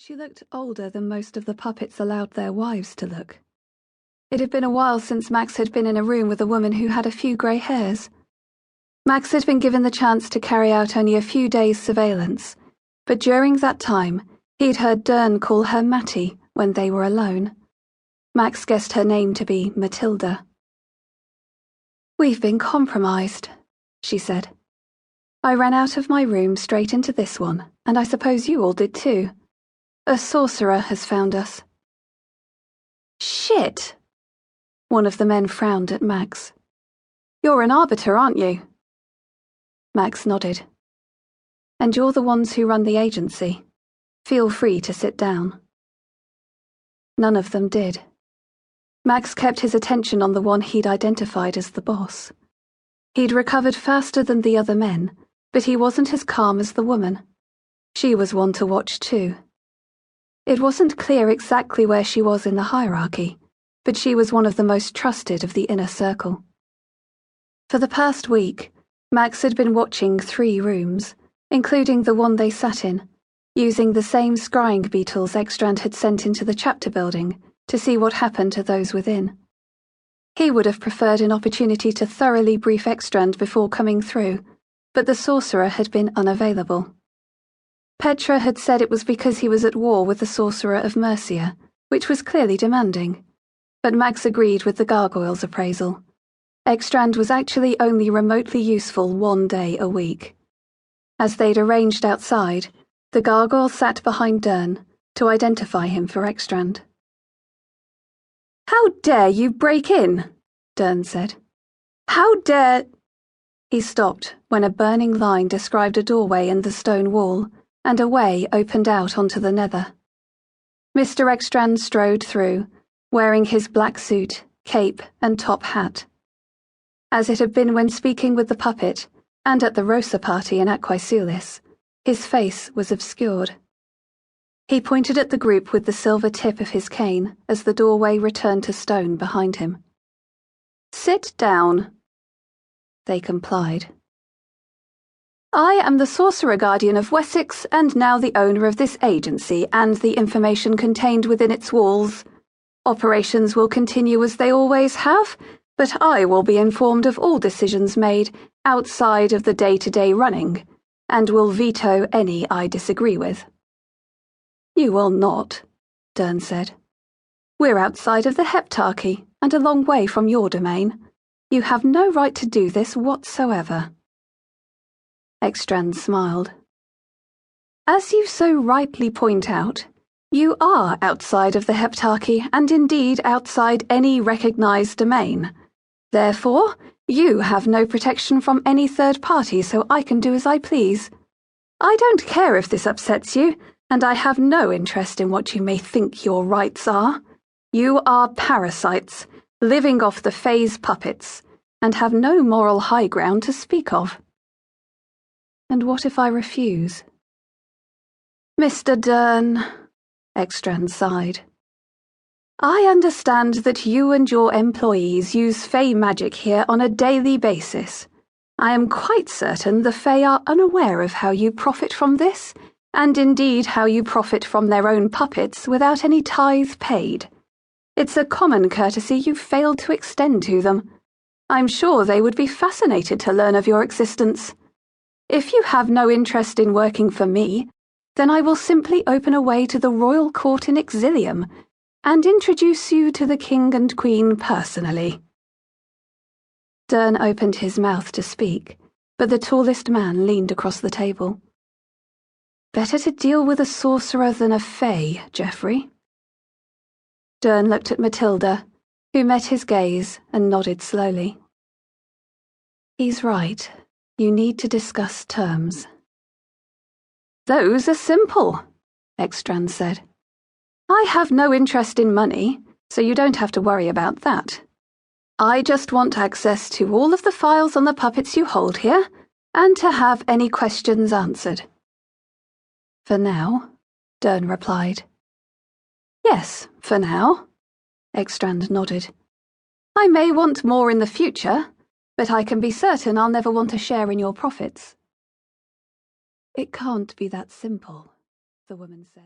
She looked older than most of the puppets allowed their wives to look. It had been a while since Max had been in a room with a woman who had a few grey hairs. Max had been given the chance to carry out only a few days' surveillance, but during that time he'd heard Dern call her Mattie when they were alone. Max guessed her name to be Matilda. "We've been compromised," she said. "I ran out of my room straight into this one, and I suppose you all did too. A sorcerer has found us." "Shit!" One of the men frowned at Max. "You're an Arbiter, aren't you?" Max nodded. "And you're the ones who run the agency. Feel free to sit down." None of them did. Max kept his attention on the one he'd identified as the boss. He'd recovered faster than the other men, but he wasn't as calm as the woman. She was one to watch too. It wasn't clear exactly where she was in the hierarchy, but she was one of the most trusted of the inner circle. For the past week, Max had been watching 3 rooms, including the one they sat in, using the same scrying beetles Ekstrand had sent into the chapter building to see what happened to those within. He would have preferred an opportunity to thoroughly brief Ekstrand before coming through, but the sorcerer had been unavailable. Petra had said it was because he was at war with the sorcerer of Mercia, which was clearly demanding, but Max agreed with the gargoyle's appraisal. Ekstrand was actually only remotely useful 1 day a week. As they'd arranged outside, the gargoyle sat behind Dern to identify him for Ekstrand. "How dare you break in?" Dern said. "How dare—" He stopped when a burning line described a doorway in the stone wall, and a way opened out onto the nether. Mr. Ekstrand strode through, wearing his black suit, cape, and top hat. As it had been when speaking with the puppet, and at the Rosa party in Aquaisulis, his face was obscured. He pointed at the group with the silver tip of his cane as the doorway returned to stone behind him. "Sit down." They complied. "I am the Sorcerer Guardian of Wessex and now the owner of this agency and the information contained within its walls. Operations will continue as they always have, but I will be informed of all decisions made outside of the day-to-day running, and will veto any I disagree with." "You will not," Dern said. "We're outside of the Heptarchy and a long way from your domain. You have no right to do this whatsoever." Ekstrand smiled. "As you so rightly point out, you are outside of the Heptarchy and indeed outside any recognized domain. Therefore, you have no protection from any third party, so I can do as I please. I don't care if this upsets you, and I have no interest in what you may think your rights are. You are parasites, living off the Fae's puppets, and have no moral high ground to speak of." "And what if I refuse?" "Mr. Dern," Ekstrand sighed. "I understand that you and your employees use Fae magic here on a daily basis. I am quite certain the Fae are unaware of how you profit from this, and indeed how you profit from their own puppets without any tithe paid. It's a common courtesy you've failed to extend to them. I'm sure they would be fascinated to learn of your existence. If you have no interest in working for me, then I will simply open a way to the royal court in Exilium and introduce you to the king and queen personally." Dern opened his mouth to speak, but the tallest man leaned across the table. "Better to deal with a sorcerer than a Fae, Geoffrey." Dern looked at Matilda, who met his gaze and nodded slowly. "He's right. You need to discuss terms." "Those are simple," Ekstrand said. "I have no interest in money, so you don't have to worry about that. I just want access to all of the files on the puppets you hold here, and to have any questions answered." "For now," Dern replied. "Yes, for now," Ekstrand nodded. "I may want more in the future, but I can be certain I'll never want a share in your profits." "It can't be that simple," the woman said.